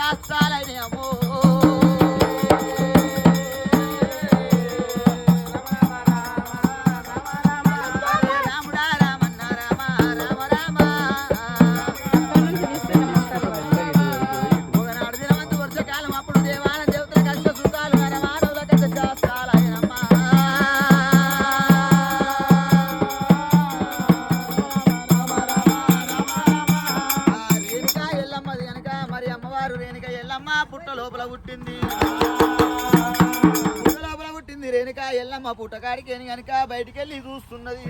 శాస్త్రాలైన అమ్మో ఎల్లమ్మ పుట్టకాడికి గనక బయటికి వెళ్ళి చూస్తున్నది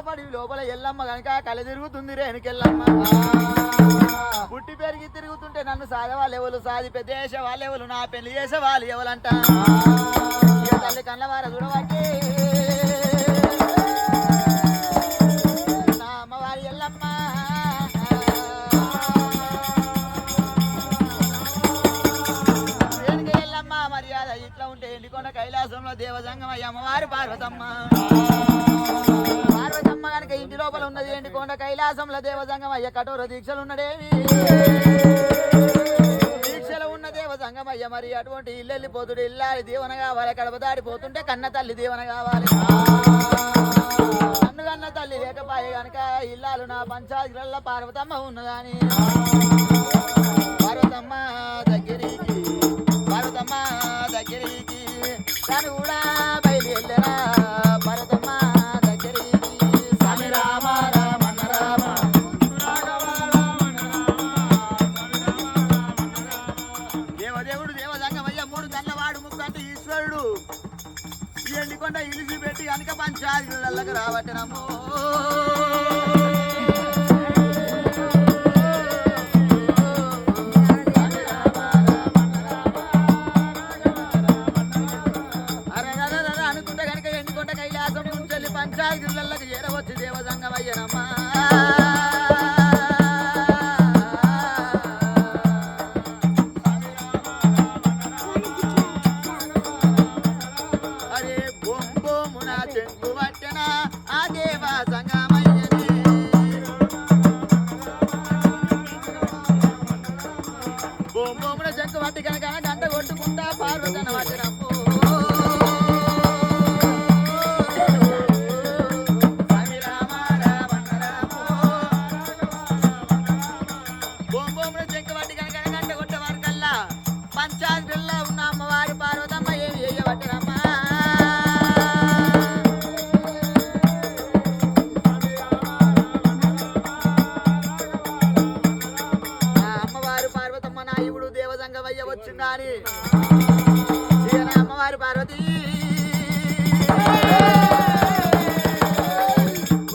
పడి లోపల ఎల్లమ్మ గనక కళ్ళ తిరుగుతుంది రేణుకెళ్ళమ్మ పుట్టి పెరిగి తిరుగుతుంటే నన్ను సాధవాళ్ళు ఎవరు సాధి పెద్ద చేసే వాళ్ళు ఎవరు నా పెళ్లి చేసే వాళ్ళు ఎవరంట తల్లి కళ్ళవార చూడబట్టి నా అమ్మవారి ఎల్లమ్మ మర్యాద ఇట్లా ఉంటే ఎండికొండ కైలాసంలో దేవజంగమయ్య అమ్మవారి పార్వతమ్మ కనుక ఇంటి లోపల ఉన్నది ఎండికొండ కైలాసంలో దేవజంగమయ్య కఠోర దీక్షలు ఉన్నదేవి దీక్షలు ఉన్న దేవజంగమయ్య మరి అటువంటి ఇల్లు వెళ్ళిపోతుడు ఇల్లాలి దీవన కావాలి కడప దాడిపోతుంటే కన్న తల్లి దీవన కావాలి కన్ను కన్న తల్లి లేకపోయే కనుక ఇల్లాలు నా పంచాయతీల పార్వతమ్మ ఉన్నదాని పార్వతమ్మ దగ్గరికి తను కూడా బయలుదేరా భరతమ్మ దగ్గరికి స్వామి రామ రామన్న రామ దేవదేవుడు దేవజంగమయ్య మూడు కళ్ళవాడు ముక్కంటే ఈశ్వరుడు ఎండికొండ ఇలిసి పెట్టి కనుక పంచాయతీలకు రాబట్టినమ్మో పంచాయతీలకు చేరవచ్చు దేవజంగమయ్యనమ్మా అరే బొంబోమున చెంగు పట్టిన ఆ దేవజంగమయ్యని బొంబోమున చెంగు పట్టి కనుక గంట కొట్టుకుంటా పార్వతన పట్టినమ్మ పంచాయతీల్లో ఉన్న అమ్మవారి పార్వతమ్మ ఏమి చేయబట్టరమ్మా అమ్మవారి పార్వతమ్మ నాయుడు దేవజంగమయ్య వచ్చిందని అమ్మవారి పార్వతి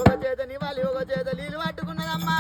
ఒక చేత నివాలి ఒక చేత నీళ్ళు పట్టుకున్నదమ్మా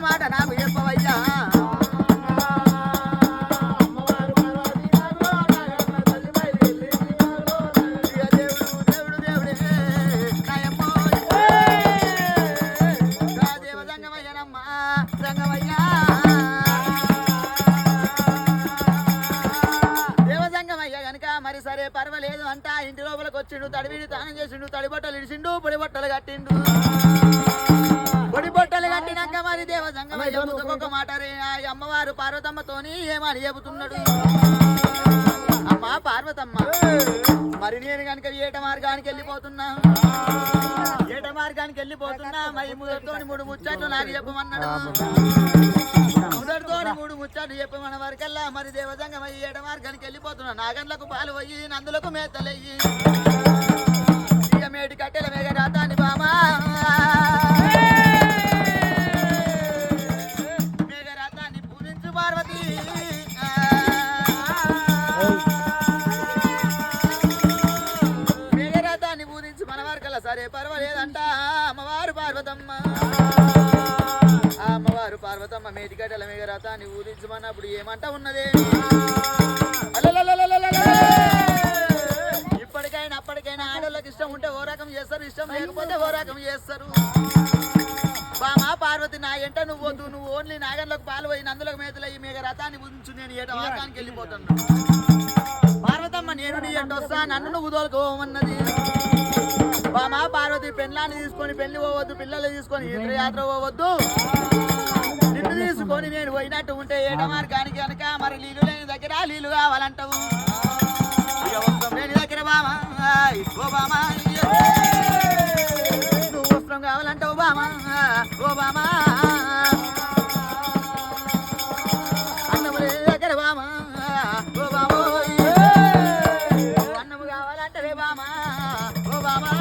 మాట నాకు చెప్పవయ్యా దేవజంగమయ్యా దేవజంగమయ్య గనుక మరి సరే పర్వాలేదు అంట ఇంటి లోపలికి వచ్చిండు తడివిడి తానం చేసిండు తడి బట్టలు ఇడిచిండు పొడి బట్టలు కట్టిండు పొడి బట్టలు కట్టినాక మరి దేవజంగమయ్య ఒక మాట రే అమ్మవారు పార్వతమ్మతోని ఏమని చెబుతున్నాడు అమ్మా పార్వతమ్మ మరి నేను కనుక ఏట మార్గానికి వెళ్ళిపోతున్నా మరి మొదటితోని 3 ముచ్చట్లు నాకు చెప్పమన్నాడు మొదటితోని 3 ముచ్చట్లు చెప్పమన్న వరకల్లా మరి దేవజంగమయ్య ఏట మార్గానికి వెళ్ళిపోతున్నా నాగన్లకు పాలు పోయి నందులకు మేతలయ్యి ఇక మేటి కట్టెల మేఘ రాతాని బామా మేఘరాతాన్ని పూజించు పార్వతి సరే పర్వాలేదంట అమ్మవారు పార్వతమ్మ అమ్మవారు పార్వతమ్మ మేటికట్టెల మీద రథాన్ని ఊరించమన్నప్పుడు ఏమంట ఉన్నదే అప్పటికైనా ఆడోళ్ళకి ఇష్టం ఉంటే ఓ రకం చేస్తారు ఇష్టం లేకపోతే ఓ రకం చేస్తారు బామా పార్వతి నా ఎంట నువ్వు వద్దు నువ్వు ఓన్లీ నాగన్లకు పాలు పోయి నందులకు మేతలయ్యి మీద రథాన్ని ఊరించు నేను ఏట వాకానికి వెళ్ళిపోతాను పార్వతమ్మ నేను నీ ఎంట వస్తా నన్ను నువ్వు తోలుకోమన్నది బామా పార్వతి పెళ్ళాన్ని తీసుకొని పెళ్లి పోవద్దు పిల్లలు తీసుకొని యాత్ర పోవద్దు నిన్ను తీసుకొని నేను పోయినట్టు ఉంటే ఏట మార్గానికి కనుక మరి నీళ్ళు లేని దగ్గర నీళ్ళు కావాలంటావు వస్త్రం లేని దగ్గర బామా ఓ బామా నువ్వు వస్త్రం కావాలంటావు బామా ఓ బామా అన్నము లేని దగ్గర బామా ఓ బామో అన్నము కావాలంటే బామా ఓ బామా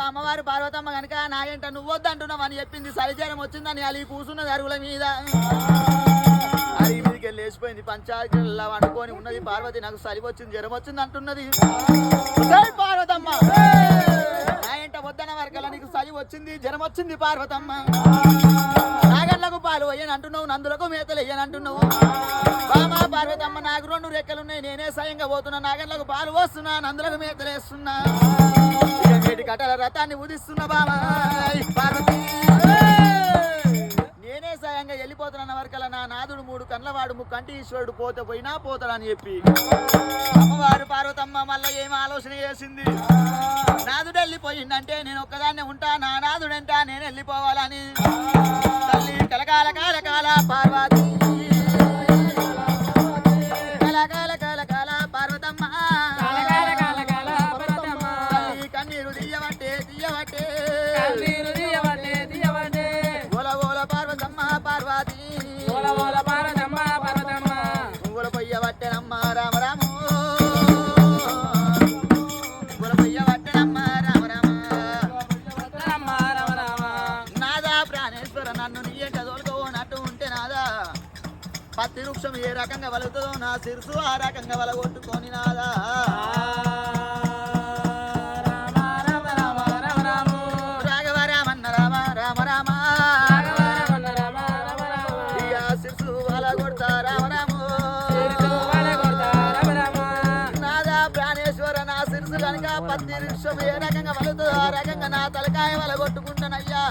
అమ్మవారు పార్వతమ్మ కనుక నా ఎంట నువ్వొద్దు అంటున్నావు అని చెప్పింది సరిచేరం వచ్చిందని అలి కూసున్నది అరుగుల మీద అరి మీదకి వెళ్ళి లేచిపోయింది పంచాయతీలో వండుకొని ఉన్నది పార్వతి నాకు సరి వచ్చింది జ్వరం వచ్చింది అంటున్నది పార్వతమ్మ నా ఎంట వద్దన్న వరకల్లా నీకు సరి వచ్చింది జ్వరం వచ్చింది పార్వతమ్మ నాగన్లకు పాలు వేయని అంటున్నావు నందులకు మేతలు వేయని అంటున్నావు బామా పార్వతమ్మ నాకు 2 రెక్కలున్నాయి నేనే స్వయంగా పోతున్నా నాగన్లకు పాలు పోస్తున్నా నందులకు మేతలు వేస్తున్నా కట్టల రథాన్ని ఉదిస్తున్నా బామా పార్వతి నేనే స్వయంగా వెళ్ళిపోతున్నా వరకల్లా నా నాదుడు 3 కళ్ళవాడు ముక్కంటి ఈశ్వరుడు పోతే పోయినా పోతాడని చెప్పి అమ్మవారు పార్వతమ్మ మళ్ళీ ఏం ఆలోచన చేసింది నాదుడు వెళ్ళిపోయిందంటే నేను ఒక్కదాన్నే ఉంటా నా నాదుడంటా నేను వెళ్ళిపోవాలని తల్లి కలకాల కాలకాల పార్వతి కలకాల కాలకాల పార్వతమ్మ తల్లి కన్నీరు తీయవట్టే ఓల ఓల పార్వతమ్మ పార్వతి ఊల పొయ్యవట్టెనమ్మ రామ రాము ఊల పొయ్యవట్టెనమ్మ రామ రామ నాదా ప్రాణేశ్వర నన్ను నీ ఎంట తోలుకోనట్టు ఉంటే నాదా పత్తి వృక్షం ఏ రకంగా వలుగుతుందో నా శిరసు ఆ రకంగా వలగొట్టుకొని నాదా రాఘవ రామన్న రామ రామ రామ శిరసు వలగొడతా రామ రాము నాదా ప్రాణేశ్వర నా శిరసు కనుక పత్తి వృక్షం ఏ రకంగా వలుగుతుందో ఆ రకంగా నా తలకాయ వలగొట్టుకుంటానయ్యా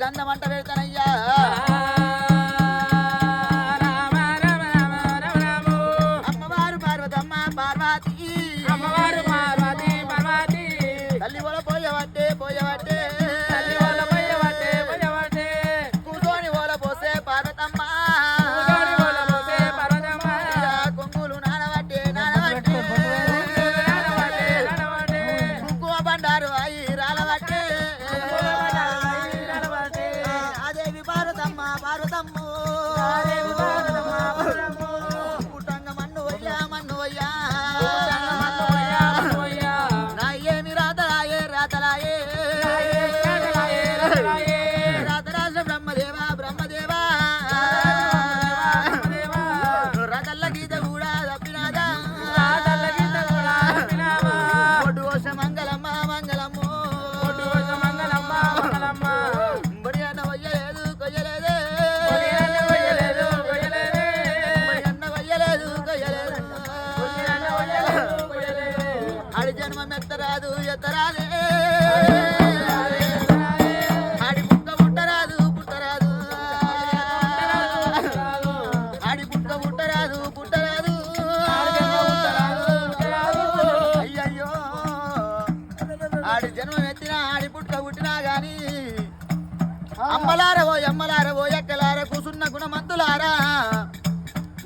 గంధం అంట పెడతానయ్యా అమ్మవారు పార్వతమ్మ పార్వతి తల్లి వల పోయవట్టే ఎత్తరాదు ఎత్తరాదే ఆడి పుట్ట పుట్టరాదు పుట్టరాదు ఆడి పుట్ట పుట్టరాదు పుట్టరాదు అయ్యయ్యో ఆడి జన్మం ఎత్తిన ఆడి పుట్ట పుట్టినా గాని అమ్మలారవో ఎక్కలార కూసున్న గుణమంతులారా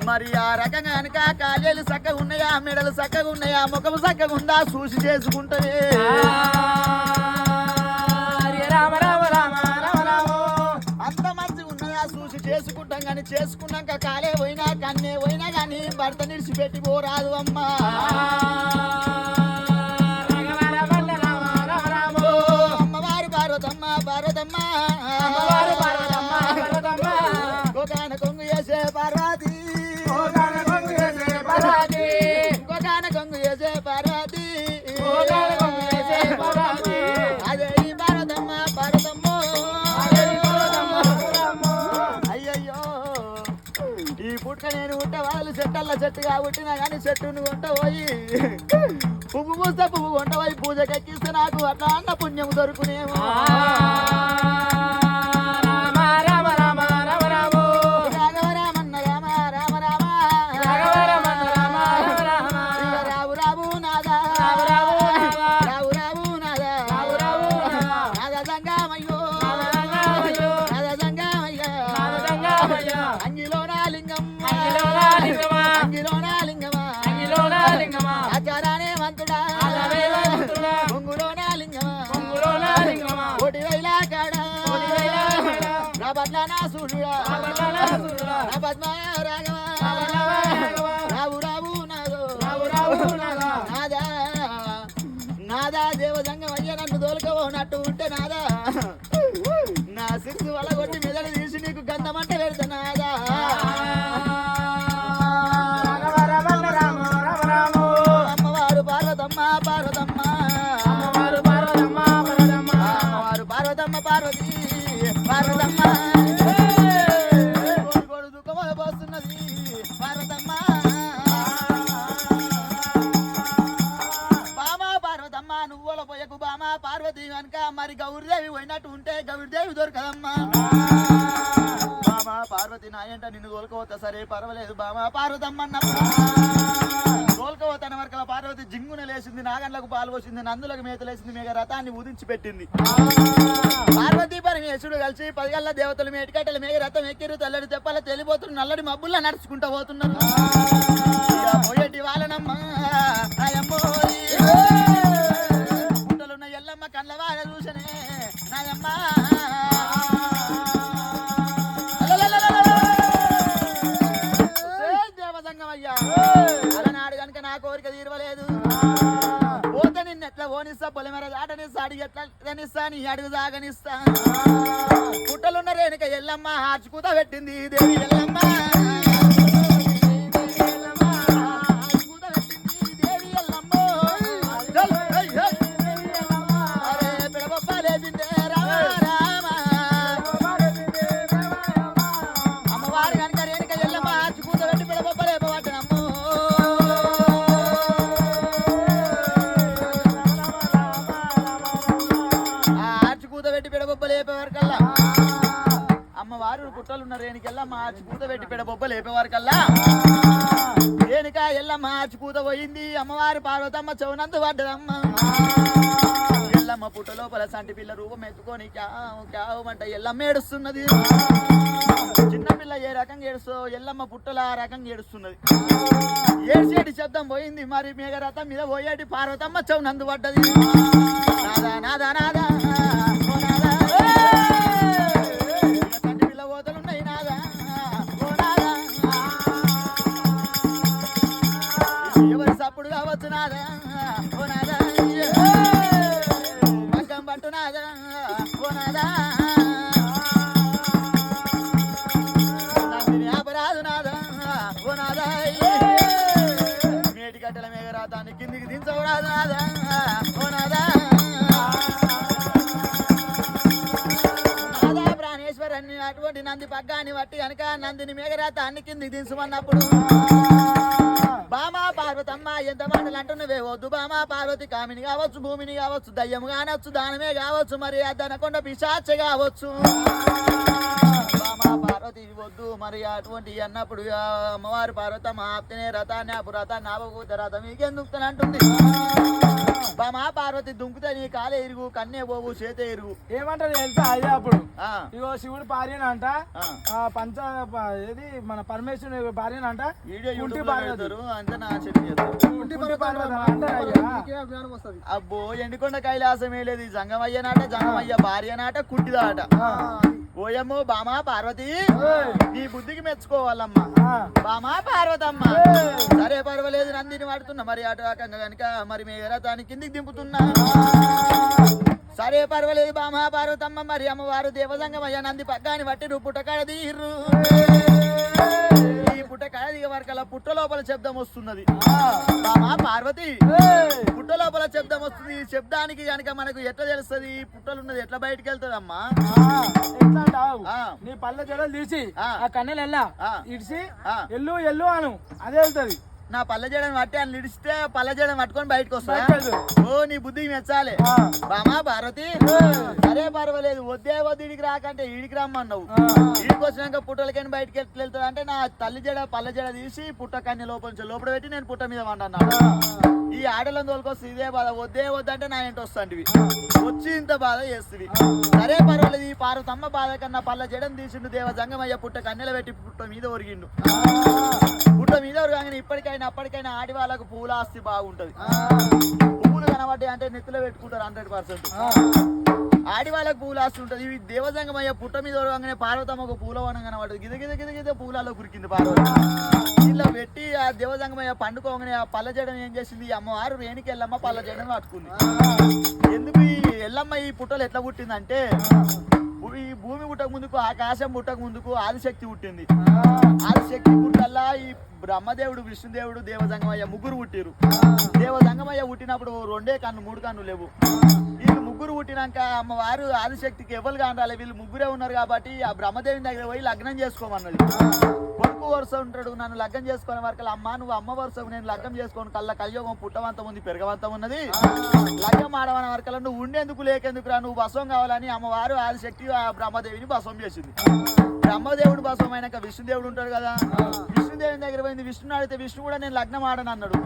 మరి ఆ రకంగా కనుక కాలేలు చక్కగా ఉన్నాయా మెడలు చక్కగా ఉన్నాయా ముఖము చక్కగా ఉందా చూసి చేసుకుంటవే అంత మంచిగా ఉన్నదా చూసి చేసుకుంటాం కానీ చేసుకున్నాక కాలే పోయినా కన్నే పోయినా కానీ భర్త నిడిచిపెట్టి పోరాదు అమ్మా అమ్మవారు పార్వతమ్మ పార్వతమ్మ గోగాన కొంగు చేసే పార్వతి గోగాన కొంగు చేసే పార్వతి అదే ఈ పార్వతమ్మ పార్వతమ్మ అయ్యయ్యో ఈ పుట్ట నేను ఉంటే వాళ్ళు చెట్టల్ల చెట్టుగా పుట్టినా కానీ చెట్టును కొంట పోయి పువ్వు పూస్తే పువ్వు కొంట పోయి పూజకి ఎక్కిస్తే నాకు అట్లా అన్న పుణ్యం దొరుకునేమో నాదా దేవదంగం అయ్యా నన్ను దోలుకోనట్టు ఉంటే నాదా నా సిక్కు వల్ల కొట్టి మెదడు తీసి నీకు గంధమంటే పెడతా నాదా అమ్మవారు పార్వతమ్మ పార్వతమ్మ అమ్మవారు పార్వతమ్మ పార్వతి పార్వతమ్మ దుఃఖములు పోస్తున్నది పార్వతమ్మ బామా పార్వతమ్మ నువ్వుల పోయకు బామా పార్వతి కనుక మరి గౌరీదేవి పోయినట్టు ఉంటే గౌరీదేవి దొరకదమ్మా బామా పార్వతి నాయంట నిన్ను తోలుకోవద్దా సరే పర్వాలేదు బామా పార్వతమ్మ అన్నప్పుడు తోలుకోవతాన వరకు పార్వతి జింగున లేచింది నాగన్లకు పాలు పోసింది నందులకు మేతలేసింది మేఘ రథాన్ని ఉదించి పెట్టింది పార్వతీ పరమేశ్వరుడు కలిసి 10 గల్ల దేవతలు మేటికట్టెలు మేఘ రథం ఎక్కిరు తెల్లడి తెప్పల తెలిపోతున్నారు నల్లడి మబ్బుల్లా నడుచుకుంటూ పోతున్నారు పోయేటి వాళ్ళనమ్మ పుట్టలున్న ఎల్లమ్మ కళ్ళ వాళ్ళ చూసనే నాయమ్మ దేవసంగం అయ్యా అలనాడు కనుక నా కోరిక తీరవలేదు పోతే నిన్ను ఎట్లా ఓనిస్తా పొలిమేర దాటనిస్తా అడిగి ఎట్లా నిస్తా నీ అడుగు సాగనిస్తా పుట్టలున్న రేణుక ఎల్లమ్మ ఆచుకూత పెట్టింది దేవి ఎల్లమ్మ పుట్టలున్న రేణుకెళ్ళ మార్చి పూత పెట్టి పెడ బొబ్బ లేపేవారు కల్లా రేణుక ఎల్ల మార్చి పూత పోయింది అమ్మవారు పార్వతమ్మ చౌనందు పడ్డదమ్మ ఎల్లమ్మ పుట్ట లోపల సంటి పిల్ల రూపం ఎత్తుకొని క్యావంట ఎల్లమ్మ ఏడుస్తున్నది చిన్నపిల్ల ఏ రకంగా ఏడుస్తో ఎల్లమ్మ పుట్టల ఆ రకంగా ఏడుస్తున్నది ఏడ్చేటి శబ్దం పోయింది మరి మేఘరథం మీద పోయేటి పార్వతమ్మ చౌనందు పడ్డది నాదా నాదా నాదా ఎవరి సప్పుడు కావచ్చు నాదా ఓ నాదా మగ్గం పట్టు నాదా ఓ నాదా నందిని అపరాధు నాదా ఓ నాదా మేటి గడ్డల మేఘరాతాన్ని కిందికి దించకూడదు నాదా ఓ నాదా నాదా ప్రాణేశ్వరాన్ని అటువంటి నంది పగ్గాన్ని బట్టి కనుక నందిని మేఘరాతాన్ని కిందికి దించమన్నప్పుడు బామా పార్వతమ్మ ఎంత మాటలు అంటున్నవే వద్దు బామా పార్వతి కామిని కావచ్చు భూమిని కావచ్చు దయ్యము కానొచ్చు దానమే కావచ్చు మరి దనకొండ పిశాచ కావచ్చు బామా పార్వతి వద్దు మరి అటువంటి అన్నప్పుడు అమ్మవారి పార్వతమ్మ ఆప్తనే రథాన్ని అపు రథాన్ని ఆపకూత రథం మీకెందుకు అంటుంది బామా పార్వతి దుంకుతే నీ కాలే ఇరుగు కన్నే పోవు చేతే ఇరుగు ఏమంటారు తెలుసా అయ్యా అప్పుడు ఇగో శివుడు భార్యనంట పంచ ఏది మన పరమేశ్వరుని భార్యనంట అబ్బో ఎండికొండ కైలాసమే లేదు జంగమయ్య నాట జంగమయ్య భార్య నాట కుట్టిదాట ఓయమ్మో బామా పార్వతి నీ బుద్ధికి మెచ్చుకోవాలమ్మా బామా పార్వతమ్మ సరే పర్వాలేదు నందిని వాడుతున్నా మరి అటు కనుక మరి మీ రథాన్ని కిందికి దింపుతున్నా సరే పర్వాలేదు బామా పార్వతమ్మ మరి అమ్మవారు దేవసంగమయ్య నంది పగ్గాని పట్టి పుట్టకాడ తీర్రు ఈ పుట్టకాడ దిగ వరకల్లా పుట్ట లోపల శబ్దం వస్తున్నది బామా పార్వతి పుట్ట లోపల శబ్దం వస్తుంది ఈ శబ్దానికి కనుక మనకు ఎట్లా తెలుస్తుంది పుట్టలున్నది ఎట్లా బయటకు వెళ్తుంది అమ్మా నీ పళ్ళ జడలు తీసి ఆ కన్నెలు వెళ్ళా ఇడిసి ఎల్లు ఎల్లు అను అదే వెళ్తుంది నా పల్లె చేయడం పట్టి అని ఇడిస్తే పల్లె చేయడం పట్టుకొని బయటకు వస్తా ఓ నీ బుద్ధికి మెచ్చాలి బామా పార్వతి సరే పర్వాలేదు వద్దే వద్దు ఇడికి రాకంటే ఈడికి రమ్మన్నావు ఈడికి వచ్చినాక పుట్టలకని బయటకి వెళ్తుంది అంటే నా తల్లి జడ పల్లె జడ తీసి పుట్ట కన్య లోపల పెట్టి నేను పుట్ట మీద వండన్నాను ఈ ఆడలను తోలుకొస్తే ఇదే బాధ వద్దే వద్దంటే నా ఏంటి వస్తాంటివి వచ్చి ఇంత బాధ చేస్తుంది సరే పర్వాలేదు ఈ పార్వతమ్మ బాధ కన్నా పల్లె జడం తీసిండు దేవ జంగమయ్య పుట్ట కన్నెల పెట్టి పుట్ట మీద ఒరిగిండు పుట్ట మీద ఒరగానే ఇప్పటికైనా అప్పటికైనా ఆడి వాళ్ళకు పూల ఆస్తి బాగుంటది పువ్వులు కనబడ్డాయి అంటే నెత్తిలో పెట్టుకుంటారు 100%. ఆడి వాళ్ళకు పూల ఆస్తి ఉంటది ఇవి దేవజంగమయ్య పుట్ట మీద ఒరగానే పార్వతమ్మకు పూలవనం కనబడ్డది గిద గిద గిద గిద పూలలో కురికింది పార్వతి ఇలా పెట్టి ఆ దేవజంగమయ్య పండుకోగానే ఆ పల్ల జడం ఏం చేసింది అమ్మవారు రేణికి ఎల్లమ్మ పల్ల జడం పట్టుకుంది ఎందుకు ఈ ఎల్లమ్మ ఈ పుట్టలు ఎట్లా పుట్టిందంటే ఈ భూమి పుట్టక ముందుకు ఆకాశం పుట్టక ముందుకు ఆదిశక్తి పుట్టింది ఆదిశక్తి పుట్టల్లా ఈ బ్రహ్మదేవుడు విష్ణుదేవుడు దేవజంగమయ్య ముగ్గురు పుట్టిరు దేవజంగమయ్య పుట్టినప్పుడు 2 కన్ను 3 కన్ను లేవు వీళ్ళు ముగ్గురు పుట్టినాక అమ్మవారు ఆదిశక్తికి ఎవరు కానాలి వీళ్ళు ముగ్గురే ఉన్నారు కాబట్టి ఆ బ్రహ్మదేవుని దగ్గర పోయి లగ్నం చేసుకోమన్నది కొడుకు వరుస ఉంటాడు నన్ను లగ్నం చేసుకునే వరకు అమ్మ నువ్వు అమ్మ వరుస నేను లగ్నం చేసుకోను కలియుగం పుట్టవంతం ఉంది పెరగవంతం ఉన్నది లగ్నం ఆడవని వరకు నువ్వు ఉండేందుకు లేకెందుకురా నువ్వు బస్వం కావాలని అమ్మవారు ఆదిశక్తి ఆ బ్రహ్మదేవిని బస్వం చేసింది బ్రహ్మదేవుడు బస్వం అయినాక విష్ణుదేవుడు ఉంటాడు కదా విష్ణుదేవుని దగ్గర పోయింది విష్ణుని అడిగితే విష్ణు కూడా నేను లగ్నం ఆడని అన్నాడు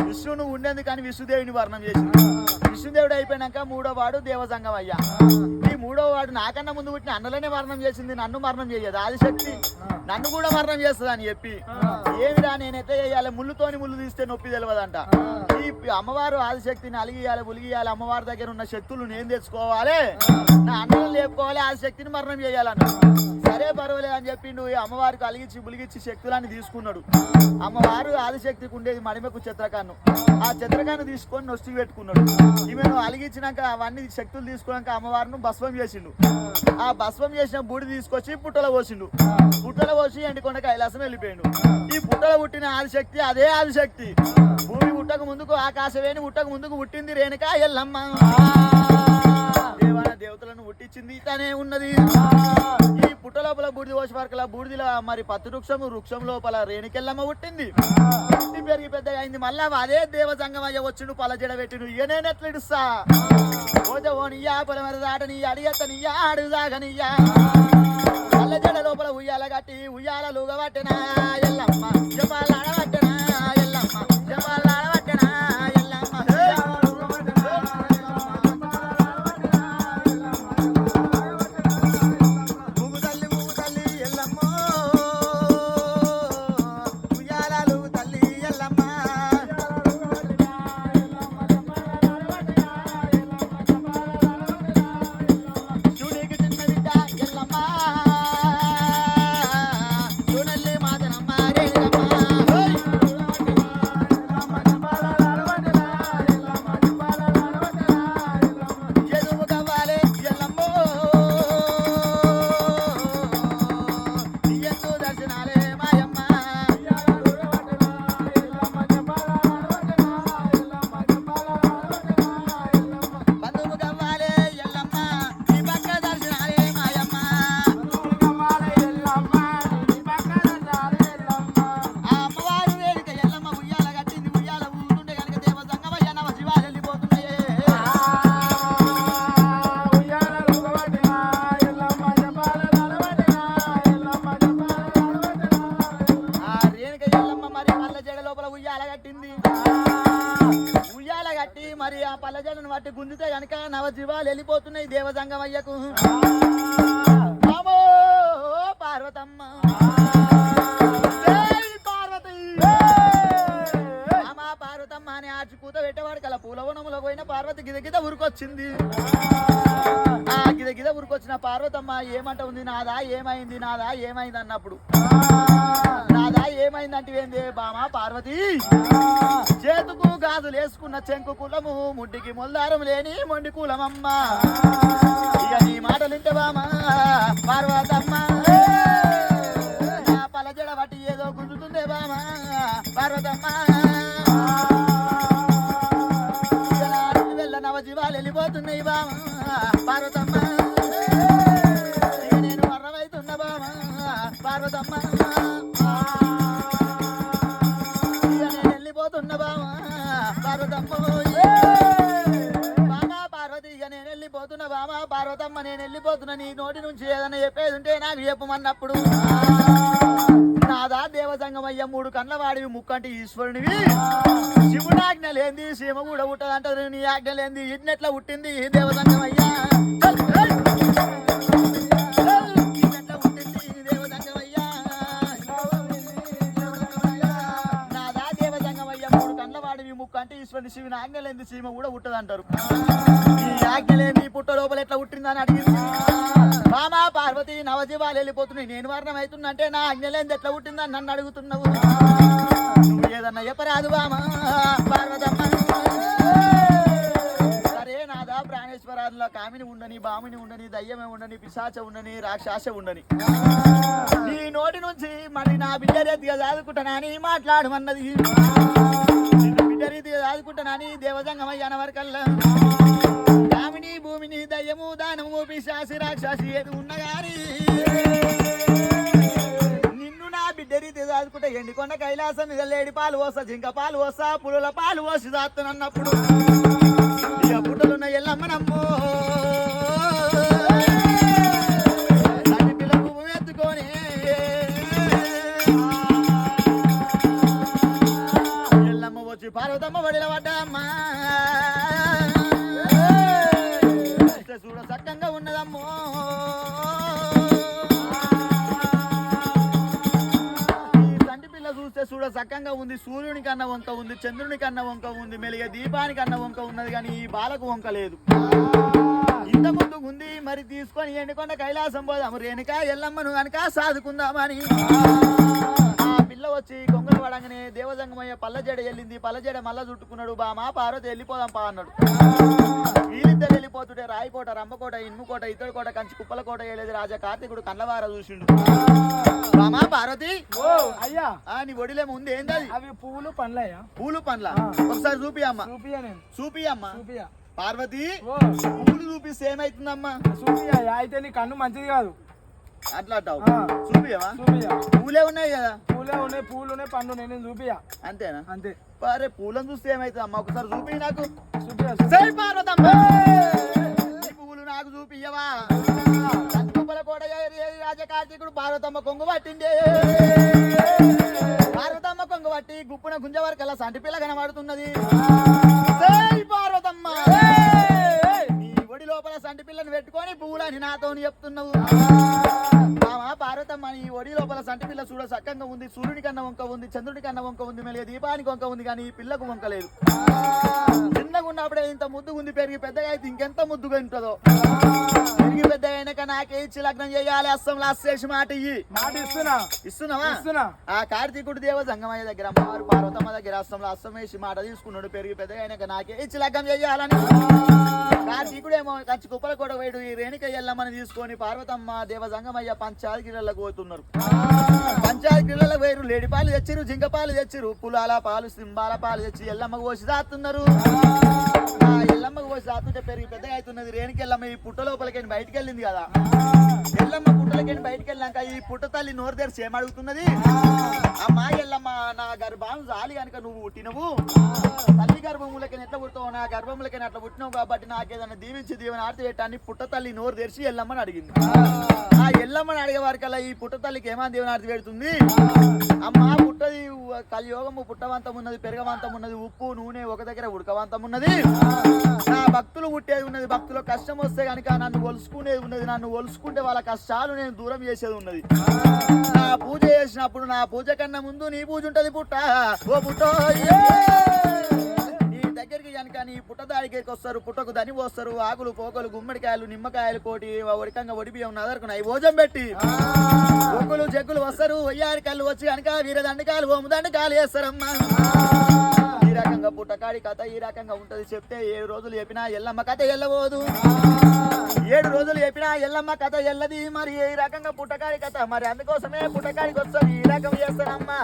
విష్ణు నువ్వు ఉండేందుకు కానీ విష్ణుదేవుని వర్ణం చేసింది విష్ణుదేవుడు అయిపోయినాక 3వ వాడు దేవజంగమయ్య ఈ 3వ వాడు నాకన్నా ముందు పుట్టిన అన్నలనే మరణం చేసింది నన్ను మరణం చేయదు ఆదిశక్తి నన్ను కూడా మరణం చేస్తుంది అని చెప్పి ఏమిరా నేనైతే చేయాలి ముళ్ళుతోని ముళ్ళు తీస్తే నొప్పి తెలియదంట ఈ అమ్మవారు ఆదిశక్తిని అలిగియాలి ఉలిగియాలి అమ్మవారి దగ్గర ఉన్న శక్తులు నేను తెచ్చుకోవాలి నా అన్నలు లేపుకోవాలి ఆదిశక్తిని మరణం చేయాలన్న సరే పర్వాలేదు అని చెప్పిండు అమ్మవారికి అలిగించి బులిగించి శక్తులన్నీ తీసుకున్నాడు అమ్మవారు ఆదిశక్తికి ఉండేది మడిమెకు చిత్రకాన్ను ఆ చిత్రకాన్ని తీసుకొని నొస్తి పెట్టుకున్నాడు ఈమెను అలిగించినాక అవన్నీ శక్తులు తీసుకున్నాక అమ్మవారిని భస్వం చేసిండు ఆ భస్వం చేసిన బూడి తీసుకొచ్చి పుట్టలో పోసిండు పుట్టలో పోసి ఎండికొండ కైలాసం వెళ్ళిపోయిండు ఈ పుట్టలో పుట్టిన ఆదిశక్తి అదే ఆదిశక్తి భూమి పుట్టక ముందుకు ఆకాశవేణి పుట్టక ముందుకు పుట్టింది రేణుకా ఎల్లమ్మ దేవతలను పుట్టించింది తనే ఉన్నది ఈ పుట్ట లోపల బూడిది పోసి వరకలా బూడిదిలో మరి పత్తి వృక్షం లోపల రేణుకెల్లమ్మ పుట్టింది పుట్టి పెరిగి పెద్దగా అయింది మళ్ళా అదే దేవజంగమయ్య వచ్చిండు పల జడ పెట్టిండు నేనెట్లు ఇడుస్తా పోతే ఓనియ్యా పొలమర దాటని అడిగెత్తనియ్యా అడుగుదాగనియ్యా పల్ల జడ లోపల ఉయ్యాల కట్టి ఉయ్యాల లూగబట్టెనా ఎల్లమ్మ జపాలు ఆడబట్టెనా ఎల్లమ్మ జపాలు ఆడబట్టెనా ఎల్లమ్మ మాదనమ్మ రేణుకమ్మ లోపల ఉయ్యాల కట్టింది ఉయ్యాల కట్టి మరి ఆ పల్లెజలను బట్టి గుంజితే గనక నవజీవాలు వెళ్ళిపోతున్నాయి దేవజంగమయ్యకు పార్వతమ్మ పార్వతమ్మ అని ఆచి కూత పెట్టేవాడు కల పూలవనములో పోయిన పార్వతి గిద ఉరికొచ్చింది ఆ గిద ఉరికొచ్చిన పార్వతమ్మ ఏమంట ఉంది నాదా ఏమైంది అన్నప్పుడు నాదా ఏమైందంటే ఏంది బామా పార్వతి చేతుకు గాజులు వేసుకున్న చెంకు కులము ముడ్డికి మొల్దారం లేని మొండి కులమమ్మ ఇక నీ మాటలు ఇంటే బామా పార్వతమ్మ నా పలజడ బట్టి ఏదో గుంజుతుందే బామా పార్వతమ్మ వెళ్ళ నవజీవాలు వెళ్ళిపోతున్నాయి బామా పార్వతమ్మ నేను వర్రమైతున్నా బామా పార్వతమ్మ నేను వెళ్ళిపోతున్నా బామా పార్వతమ్మ బామా పార్వతి ఇక నేను వెళ్ళిపోతున్నా బామా పార్వతమ్మ నేను వెళ్ళిపోతున్నా నీ నోటి నుంచి ఏదైనా చెప్పేది ఉంటే నాకు చెప్పమన్నప్పుడు నాదా దేవజంగమయ్య 3 కళ్ళ వాడివి ముక్కంటి ఈశ్వరునివి శివుడు ఆజ్ఞ లేంది సీమ కూడా పుట్టదంటారు నీ ఆజ్ఞ లేంది ఇన్నెట్లా పుట్టింది దేవజంగమయ్య నాదా దేవజంగమయ్య 3 కళ్ళ వాడివి ముక్కంటి ఈశ్వరుని శివుని ఆజ్ఞ లేంది సీమ కూడా పుట్టదంటారు ఈ ఆజ్ఞ లేని పుట్ట లోపల ఎట్లా పుట్టిందని అడిగింది బామా పార్వతి నవజీవాలు వెళ్ళిపోతున్నాయి నేను వర్ణం అవుతున్నా అంటే నా ఆజ్ఞలేంది ఎట్లా పుట్టిందని నన్ను అడుగుతున్నావు నువ్వు ఏదన్నా చెప్పరాదు బామా పార్వతమ్మ సరే నాదా ప్రాణేశ్వరాదులో కామిని ఉండని బామిని ఉండని దయ్యమే ఉండని పిశాచ ఉండని రాక్షస ఉండని నీ నోటి నుంచి మరి నా బిడ్డ రీతిగా చదువుకుంటానా అని మాట్లాడమన్నది బిడ్డ రీతిగా చదువుకుంటానని దేవజంగమయ్య అనవరకల్లా కామిని భూమిని దయ్యము దానము పిశాసి రాక్షసి ఏది ఉన్నగాని నిన్ను నా బిడ్డ రీతి దాదుకుంటే ఎండికొండ కైలాసం మీద లేడి పాలు పోసా జింక పాలు పోసా పులుల పాలు పోసి దాస్తున్నప్పుడు ఇక పుట్టలున్న ఎల్లమ్మనమ్మో పిల్లకు ఎత్తుకొని ఎల్లమ్మ వచ్చి పార్వతమ్మ వడిల పడ్డమ్మా చూడ చక్కగా ఉన్నదమ్మో ఈ తండ్రి పిల్ల చూస్తే చూడ చక్కగా ఉంది సూర్యుని కన్నా వంక ఉంది చంద్రుని కన్నా వంక ఉంది మెలిగే దీపానికి కన్నా వంక ఉన్నది కానీ ఈ బాలకు వంక లేదు ఇంత ముందు ఉంది మరి తీసుకొని ఎండుకొండ కైలాసం పోదాము రేణుక ఎల్లమ్మను కనుక సాదుకుందామని ఆ పిల్ల వచ్చి కొంగలు పడంగానే దేవజంగమయ్య పల్లజడ వెళ్ళింది పల్లజడ మళ్ళా చుట్టుకున్నాడు బామా పార్వతి వెళ్ళిపోదాం పా అన్నాడు వీళ్ళిద్దరు వెళ్ళిపోతుంటే రాయికోట రమ్మకోట ఇన్ముకోట ఇతడు కోట కంచి కుప్పల కోట వెళ్ళేది రాజా కార్తీకుడు కళ్ళవార చూసిండు బామా పార్వతి అయ్యా నీ ఒడిలేమో ఉంది ఏంది అవి పూలు పండ్లయ్యా పూలు పండ్ల ఒకసారి చూపి అమ్మ చూపి అమ్మ పార్వతి పూలు చూపిస్తే ఏమైతుందమ్మా చూపియా అయితే నీ కన్ను మంచిది కాదు అట్లా అంటావు చూపియవా పూలే ఉన్నాయి కదా పూలే ఉన్నాయి పూలు ఉన్నాయి పండు నేను చూపియా అంతేనా అంతే అరే పూలను చూస్తే ఏమైతుంది అమ్మ ఒకసారి చూపి నాకు చూపియా పార్వతమ్మ పువ్వులు నాకు చూపియవా కుప్పల కోట రాజకార్తీకుడు పార్వతమ్మ కొంగు పట్టింది పార్వతమ్మ కొంగు పట్టి గుప్పున గుంజ వరకల్లా సంటి పిల్ల కనబడుతున్నది పార్వతమ్మ నీ ఒడి లోపల సంటి పిల్లని పెట్టుకొని పువ్వులని నాతో చెప్తున్నావు పార్వతమ్మ నీ ఒడి లోపల సంటి పిల్ల చూడ చక్కగా ఉంది సూర్యుని కన్నా వంక ఉంది చంద్రుడి కన్నా వంక ఉంది మెలిగే దీపానికి వంక ఉంది కానీ ఈ పిల్లకు వంక లేదు చిన్నగా ఉన్నప్పుడే ఇంత ముద్దుగా ఉంది పెరిగి పెద్దగా అయితే ఇంకెంత ముద్దుగా ఉంటుందో పెరిగి పెద్ద అయినాక నాకే ఇచ్చి లగ్నం చేయాలి అస్సంలో అస్సేసి మాట ఇయ్యి మాట ఇస్తున్నావా ఆ కార్తీకుడు దేవ జంగమయ్య దగ్గర అమ్మవారు పార్వతమ్మ దగ్గర అస్సంలో అస్సం వేసి మాట తీసుకున్నాడు పెరిగి పెద్దగా అయినాక నాకే ఇచ్చి లగ్నం చేయాలని కార్తీకుడేమో కంచి కుప్పల కూడా వేడు ఈ రేణుక ఎల్లమ్మని తీసుకొని పార్వతమ్మ దేవ జంగమయ్య పంచాయతీ గిళ్ళకు పోతున్నారు పంచాయతీ గిళ్ళలకు వేరు లేడి పాలు తెచ్చిరు జింక పాలు తెచ్చిరు పులాల పాలు సింబాల పాలు తెచ్చి ఎల్లమ్మకు పోసి దాస్తున్నారు ఆ ఎల్లమ్మకు పోసి దాస్తుంటే పెరిగి పెద్దగా అవుతున్నది రేణుక ఎల్లమ్మ ఈ పుట్ట లోపలికి బయటికి వెళ్ళింది కదా ఎల్లమ్మ పుట్టలకి బయటికి వెళ్ళాక ఈ పుట్ట తల్లి నోరు తెరిచి ఏమడుగుతున్నది అమ్మా ఎల్లమ్మ నా గర్భాను జాలి కనుక నువ్వు పుట్టినవు తల్లి గర్భములకి ఎట్లా పుడతావు నా గర్భములకి అట్లా పుట్టినావు కాబట్టి నాకేదన్నా దీవించి దీవెన ఆర్తి పెట్టాన్ని పుట్ట తల్లి నోరు తెరిచి ఎల్లమ్మని అడిగింది. ఆ ఎల్లమ్మని అడిగే వారికల్లా ఈ పుట్ట తల్లికి ఏమని దీవెన ఆర్తి పెడుతుంది? అమ్మ పుట్టది కలియోగము పుట్టవంతం ఉన్నది, పెరగవంతం ఉన్నది, ఉప్పు నూనె ఒక దగ్గర ఉడకవంతం ఉన్నది. నా భక్తులు పుట్టేది ఉన్నది, భక్తులు కష్టం వస్తే కనుక నన్ను ఒలుసుకునేది ఉన్నది, నన్ను ఒలుసుకుంటే వాళ్ళ కష్టాలు నేను దూరం చేసేది ఉన్నది. నా పూజ చేసినప్పుడు నా పూజ కన్నా ముందు నీ పూజ ఉంటది పుట్ట. ఓ పుట్టో నీ దగ్గరికి కనుక నీ పుట్ట దాడికి వస్తారు, పుట్టకు దని పోస్తారు, ఆకులు పోకలు గుమ్మడికాయలు నిమ్మకాయలు కోటి ఒడికంగా ఒడి బియ్యం నదరుకున్నాయి భోజనం పెట్టి ఒక్కులు చెక్కులు వస్తారు, వయ్యారికాయలు వచ్చి కనుక వీరదండకాయలు ఓముదండకాయలు వేస్తారమ్మా. ఈ రకంగా పుట్టకాడి కథ ఈ రకంగా ఉంటది. చెప్తే 7 రోజులు చెప్పినా ఎల్లమ్మ కథ ఎల్లబోదు, 7 రోజులు చెప్పినా ఎల్లమ్మ కథ ఎల్లది. మరి ఈ రకంగా పుట్టకాడి కథ మరి అందుకోసమే పుట్టకాడికి వస్తారు, ఈ రకం చేస్తారమ్మా.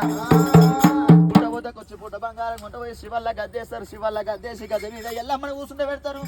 పుట్టబోతకు వచ్చి పుట్ట బంగారం కొంట పోయి శివల్ల గద్దేస్తారు, శివల్ల గద్దేసి గద్ద మీద ఎల్లమ్మని కూర్చుంటే పెడతారు.